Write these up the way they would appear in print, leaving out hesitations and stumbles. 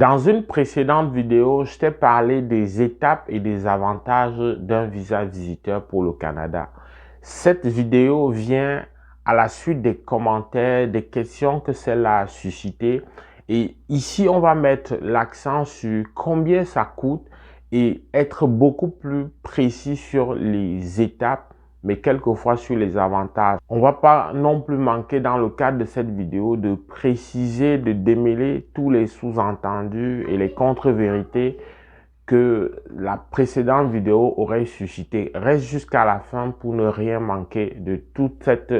Dans une précédente vidéo, je t'ai parlé des étapes et des avantages d'un visa visiteur pour le Canada. Cette vidéo vient à la suite des commentaires, des questions que celle-là a suscitées. Et ici, on va mettre l'accent sur combien ça coûte et être beaucoup plus précis sur les étapes, mais quelquefois sur les avantages. On ne va pas non plus manquer dans le cadre de cette vidéo de préciser, de démêler tous les sous-entendus et les contre-vérités que la précédente vidéo aurait suscité. Reste jusqu'à la fin pour ne rien manquer de toute cette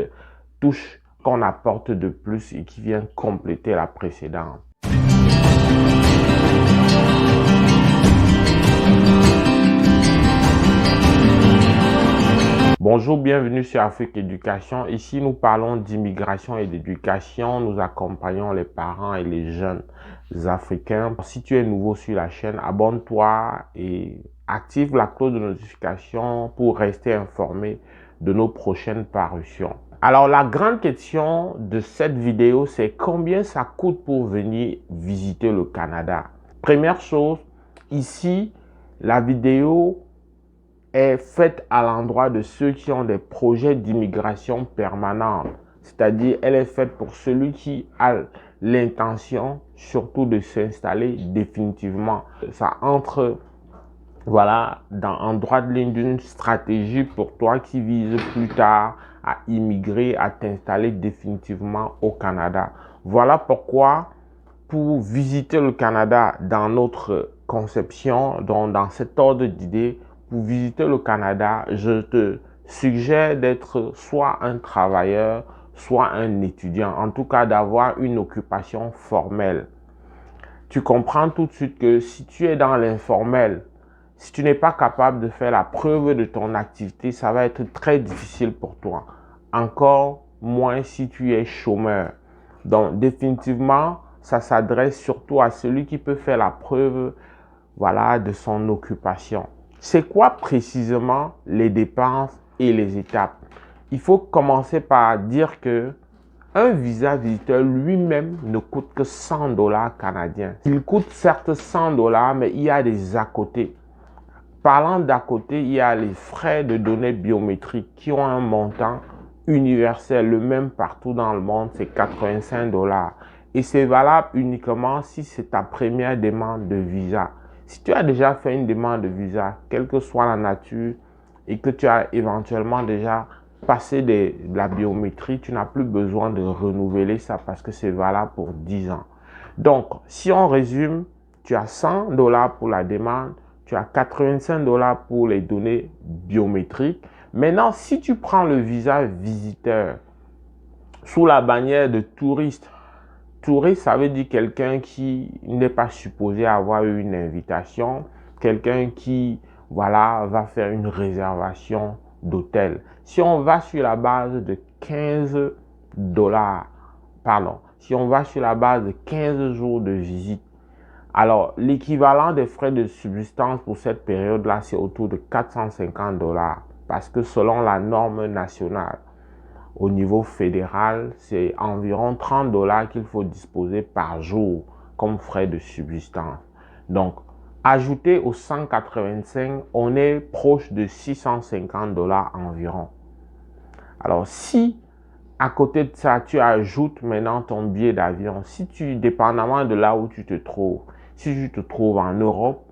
touche qu'on apporte de plus et qui vient compléter la précédente. Bonjour, bienvenue sur Afrique Éducation. Ici, nous parlons d'immigration et d'éducation. Nous accompagnons les parents et les jeunes africains. Si tu es nouveau sur la chaîne, abonne-toi et active la cloche de notification pour rester informé de nos prochaines parutions. Alors, la grande question de cette vidéo, c'est combien ça coûte pour venir visiter le Canada? Première chose, ici, la vidéo est faite à l'endroit de ceux qui ont des projets d'immigration permanente. C'est-à-dire, elle est faite pour celui qui a l'intention surtout de s'installer définitivement. Ça entre, voilà, en droite ligne d'une stratégie pour toi qui vise plus tard à immigrer, à t'installer définitivement au Canada. Voilà pourquoi, pour visiter le Canada dans notre conception, donc dans cet ordre d'idées, pour visiter le Canada, je te suggère d'être soit un travailleur, soit un étudiant. En tout cas, d'avoir une occupation formelle. Tu comprends tout de suite que si tu es dans l'informel, si tu n'es pas capable de faire la preuve de ton activité, ça va être très difficile pour toi. Encore moins si tu es chômeur. Donc, définitivement, ça s'adresse surtout à celui qui peut faire la preuve, voilà, de son occupation. C'est quoi précisément les dépenses et les étapes? Il faut commencer par dire que un visa visiteur lui-même ne coûte que 100 $ canadiens. Il coûte certes 100 $, mais il y a des à côté. Parlant d'à côté, il y a les frais de données biométriques qui ont un montant universel, le même partout dans le monde, c'est 85 $. Et c'est valable uniquement si c'est ta première demande de visa. Si tu as déjà fait une demande de visa, quelle que soit la nature, et que tu as éventuellement déjà passé de la biométrie, tu n'as plus besoin de renouveler ça parce que c'est valable pour 10 ans. Donc, si on résume, tu as 100 $ pour la demande, tu as 85 $ pour les données biométriques. Maintenant, si tu prends le visa visiteur sous la bannière de touriste, touriste, ça veut dire quelqu'un qui n'est pas supposé avoir eu une invitation, quelqu'un qui, voilà, va faire une réservation d'hôtel. Si on va sur la base de 15 $, si on va sur la base de 15 jours de visite, alors l'équivalent des frais de subsistance pour cette période-là, c'est autour de 450 $, parce que selon la norme nationale, au niveau fédéral, c'est environ 30 $ qu'il faut disposer par jour comme frais de subsistance. Donc, ajouté aux 185, on est proche de 650 $ environ. Alors, si à côté de ça, tu ajoutes maintenant ton billet d'avion, si tu, dépendamment de là où tu te trouves, si tu te trouves en Europe,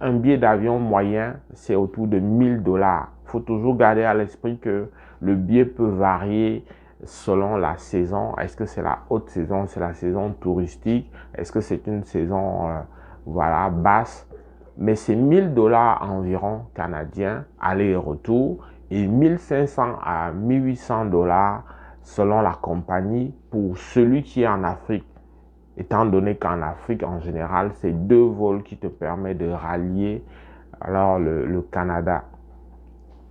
un billet d'avion moyen, c'est autour de 1000 $. Il faut toujours garder à l'esprit que le billet peut varier selon la saison. Est-ce que c'est la haute saison, c'est la saison touristique? Est-ce que c'est une saison voilà, basse? Mais c'est 1000 $ environ canadiens, aller et retour, et 1500 à 1800 $ selon la compagnie pour celui qui est en Afrique. Étant donné qu'en Afrique, en général, c'est 2 vols qui te permettent de rallier alors le Canada.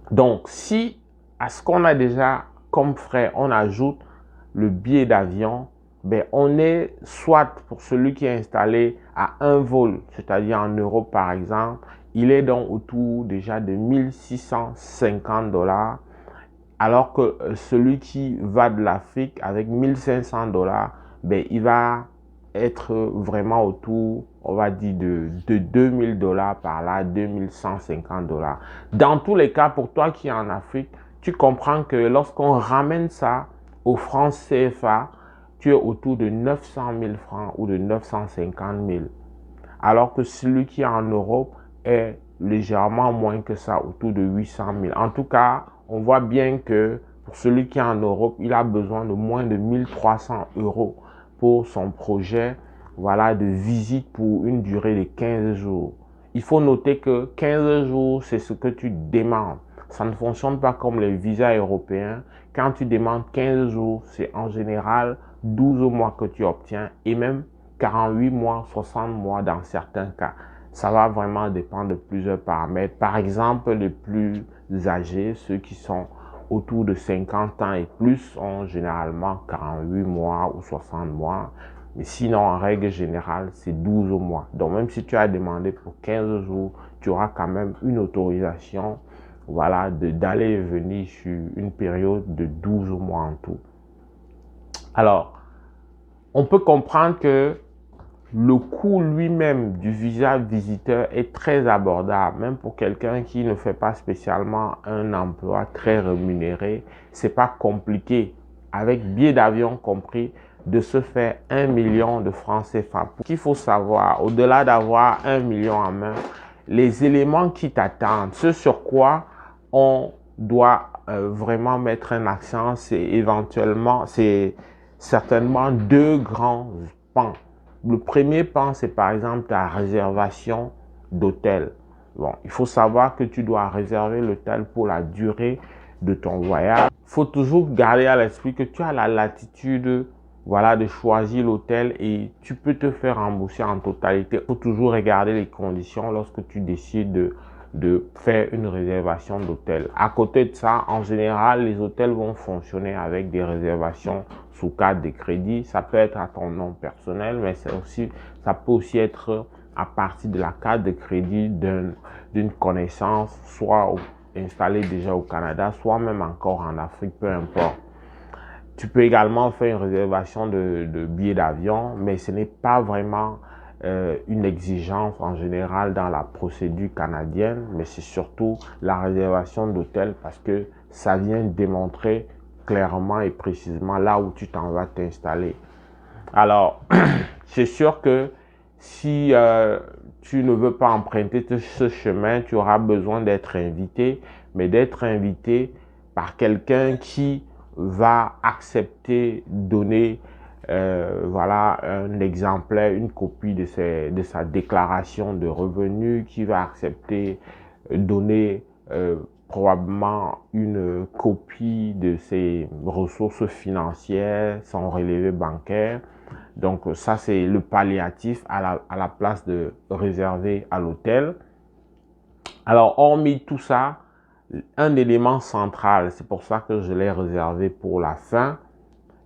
Donc, si à ce qu'on a déjà comme frais, on ajoute le billet d'avion, ben on est soit pour celui qui est installé à un vol, c'est-à-dire en Europe par exemple, il est donc autour déjà de 1650 $, alors que celui qui va de l'Afrique avec 1500 $, ben il va être vraiment autour on va dire de 2000 $ par là, 2150 $. Dans tous les cas, pour toi qui es en Afrique, tu comprends que lorsqu'on ramène ça aux francs CFA, tu es autour de 900 000 francs ou de 950 000. Alors que celui qui est en Europe est légèrement moins que ça, autour de 800 000. En tout cas, on voit bien que pour celui qui est en Europe, il a besoin de moins de 1300 € pour son projet, voilà, de visite pour une durée de 15 jours. Il faut noter que 15 jours, c'est ce que tu demandes. Ça ne fonctionne pas comme les visas européens. Quand tu demandes 15 jours, c'est en général 12 mois que tu obtiens et même 48 mois, 60 mois dans certains cas. Ça va vraiment dépendre de plusieurs paramètres. Par exemple, les plus âgés, ceux qui sont autour de 50 ans et plus, ont généralement 48 mois ou 60 mois. Mais sinon, en règle générale, c'est 12 mois. Donc, même si tu as demandé pour 15 jours, tu auras quand même une autorisation, voilà, d'aller et venir sur une période de 12 mois en tout. Alors, on peut comprendre que le coût lui-même du visa visiteur est très abordable, même pour quelqu'un qui ne fait pas spécialement un emploi très rémunéré. C'est pas compliqué, avec billet d'avion compris, de se faire 1 million de francs CFA. Ce qu'il faut savoir, au-delà d'avoir 1 million en main, les éléments qui t'attendent, ce sur quoi on doit vraiment mettre un accent, c'est certainement deux grands pans. Le premier pan, c'est par exemple ta réservation d'hôtel. Bon, il faut savoir que tu dois réserver l'hôtel pour la durée de ton voyage. Il faut toujours garder à l'esprit que tu as la latitude, voilà, de choisir l'hôtel et tu peux te faire rembourser en totalité. Il faut toujours regarder les conditions lorsque tu décides de faire une réservation d'hôtel. À côté de ça, en général, les hôtels vont fonctionner avec des réservations sous carte de crédit. Ça peut être à ton nom personnel, mais ça peut aussi être à partir de la carte de crédit d'une connaissance, soit installée déjà au Canada, soit même encore en Afrique, peu importe. Tu peux également faire une réservation de billets d'avion, mais ce n'est pas vraiment une exigence en général dans la procédure canadienne, mais c'est surtout la réservation d'hôtel parce que ça vient démontrer clairement et précisément là où tu t'en vas t'installer. Alors, c'est sûr que si tu ne veux pas emprunter ce chemin, tu auras besoin d'être invité, mais d'être invité par quelqu'un qui va accepter donner voilà, un exemplaire, une copie de sa déclaration de revenus, qui va accepter donner probablement une copie de ses ressources financières, son relevé bancaire. Donc ça, c'est le palliatif à la place de réserver à l'hôtel. Alors, hormis tout ça, un élément central, c'est pour ça que je l'ai réservé pour la fin.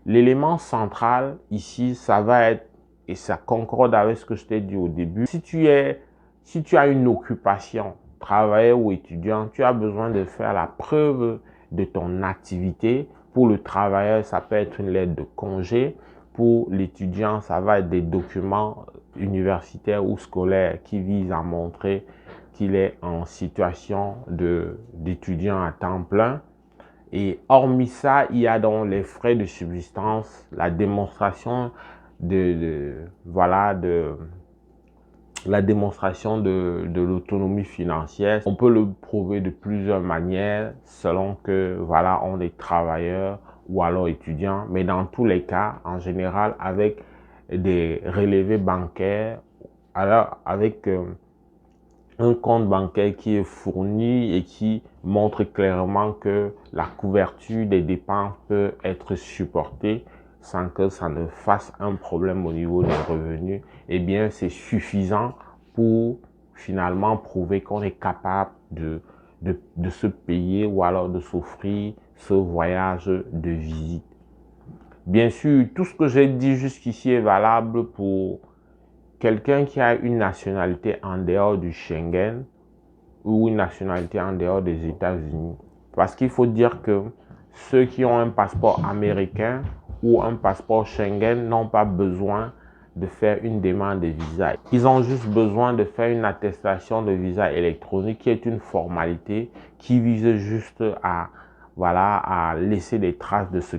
L'élément central ici, ça va être, et ça concorde avec ce que je t'ai dit au début, si tu as une occupation, travailleur ou étudiant, tu as besoin de faire la preuve de ton activité. Pour le travailleur, ça peut être une lettre de congé. Pour l'étudiant, ça va être des documents universitaires ou scolaires qui visent à montrer qu'il est en situation d'étudiant à temps plein. Et hormis ça, il y a donc les frais de subsistance, la démonstration la démonstration de l'autonomie financière. On peut le prouver de plusieurs manières selon que voilà, on est travailleur ou alors étudiant, mais dans tous les cas, en général, avec des relevés bancaires, alors avec un compte bancaire qui est fourni et qui montre clairement que la couverture des dépenses peut être supportée sans que ça ne fasse un problème au niveau des revenus, eh bien c'est suffisant pour finalement prouver qu'on est capable de se payer ou alors de s'offrir ce voyage de visite. Bien sûr, tout ce que j'ai dit jusqu'ici est valable pour quelqu'un qui a une nationalité en dehors du Schengen ou une nationalité en dehors des États-Unis. Parce qu'il faut dire que ceux qui ont un passeport américain ou un passeport Schengen n'ont pas besoin de faire une demande de visa. Ils ont juste besoin de faire une attestation de visa électronique qui est une formalité qui vise juste à, voilà, à laisser des traces de ce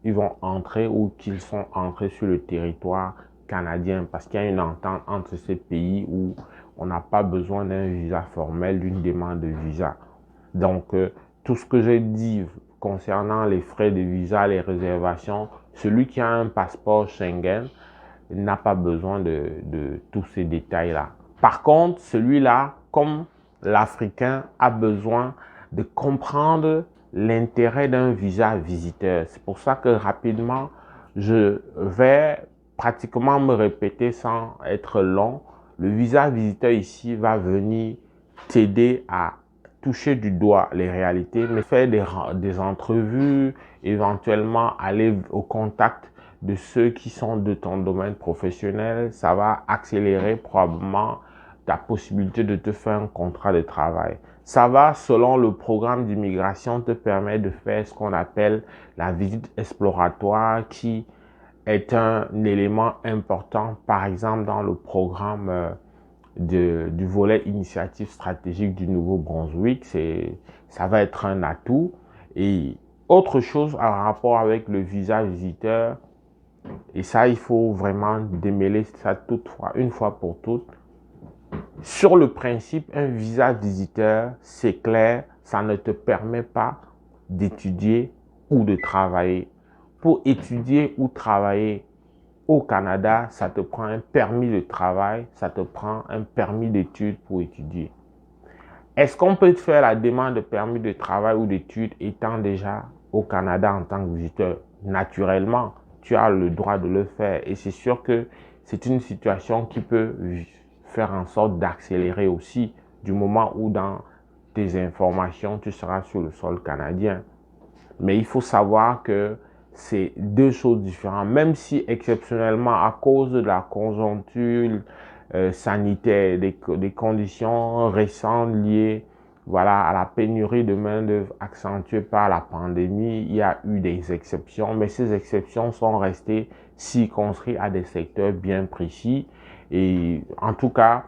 ils vont entrer ou qu'ils sont entrés sur le territoire canadien, parce qu'il y a une entente entre ces pays où on n'a pas besoin d'un visa formel, d'une demande de visa. Donc, tout ce que j'ai dit concernant les frais de visa, les réservations, celui qui a un passeport Schengen n'a pas besoin de tous ces détails-là. Par contre, celui-là, comme l'Africain, a besoin de comprendre l'intérêt d'un visa visiteur. C'est pour ça que rapidement, je vais pratiquement me répéter sans être long. Le visa visiteur ici va venir t'aider à toucher du doigt les réalités, mais faire des entrevues, éventuellement aller au contact de ceux qui sont de ton domaine professionnel. Ça va accélérer probablement ta possibilité de te faire un contrat de travail. Ça va, selon le programme d'immigration, te permettre de faire ce qu'on appelle la visite exploratoire, qui est un élément important, par exemple, dans le programme du volet initiative stratégique du Nouveau-Brunswick. Ça va être un atout. Et autre chose en rapport avec le visa visiteur, et ça, il faut vraiment démêler ça toutefois, une fois pour toutes. Sur le principe, un visa visiteur, c'est clair, ça ne te permet pas d'étudier ou de travailler. Pour étudier ou travailler au Canada, ça te prend un permis de travail, ça te prend un permis d'études pour étudier. Est-ce qu'on peut te faire la demande de permis de travail ou d'études étant déjà au Canada en tant que visiteur? Naturellement, tu as le droit de le faire, et c'est sûr que c'est une situation qui peut faire en sorte d'accélérer aussi du moment où dans tes informations, tu seras sur le sol canadien. Mais il faut savoir que c'est deux choses différentes, même si exceptionnellement à cause de la conjoncture sanitaire, des conditions récentes liées, voilà, à la pénurie de main-d'œuvre accentuée par la pandémie, il y a eu des exceptions, mais ces exceptions sont restées circonscrites à des secteurs bien précis. Et en tout cas,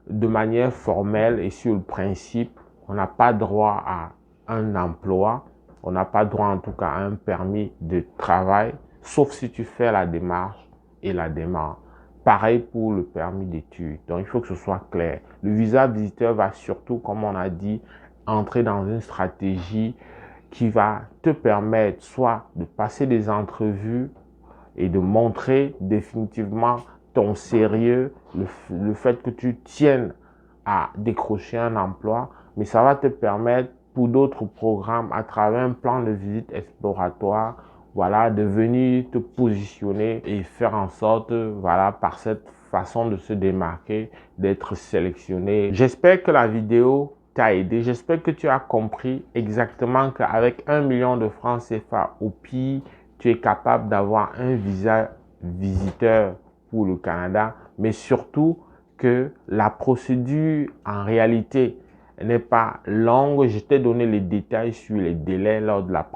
de manière formelle et sur le principe, on n'a pas droit à un emploi, on n'a pas droit en tout cas à un permis de travail, sauf si tu fais la démarche et la demande. Pareil pour le permis d'études. Donc, il faut que ce soit clair. Le visa visiteur va surtout, comme on a dit, entrer dans une stratégie qui va te permettre soit de passer des entrevues et de montrer définitivement ton sérieux, le fait que tu tiennes à décrocher un emploi, mais ça va te permettre pour d'autres programmes à travers un plan de visite exploratoire, voilà, de venir te positionner et faire en sorte, voilà, par cette façon de se démarquer, d'être sélectionné. J'espère que la vidéo t'a aidé. J'espère que tu as compris exactement qu'avec 1 million de francs CFA au pire, tu es capable d'avoir un visa visiteur pour le Canada, mais surtout que la procédure en réalité n'est pas longue. Je t'ai donné les détails sur les délais lors de la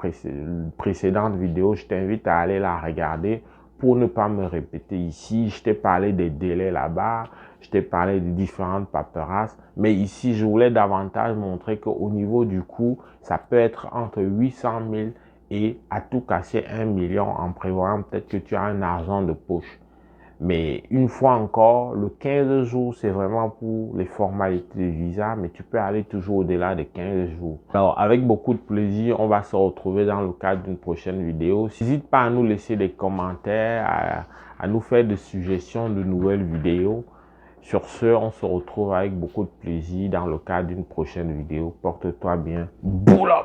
précédente vidéo. Je t'invite à aller la regarder pour ne pas me répéter ici. Je t'ai parlé des délais là-bas, je t'ai parlé des différentes paperasses, mais ici, je voulais davantage montrer qu'au niveau du coût, ça peut être entre 800 000 et à tout casser 1 million en prévoyant peut-être que tu as un argent de poche. Mais une fois encore, le 15 jours, c'est vraiment pour les formalités de visa, mais tu peux aller toujours au-delà de 15 jours. Alors, avec beaucoup de plaisir, on va se retrouver dans le cadre d'une prochaine vidéo. N'hésite pas à nous laisser des commentaires, à nous faire des suggestions de nouvelles vidéos. Sur ce, on se retrouve avec beaucoup de plaisir dans le cadre d'une prochaine vidéo. Porte-toi bien. Boula!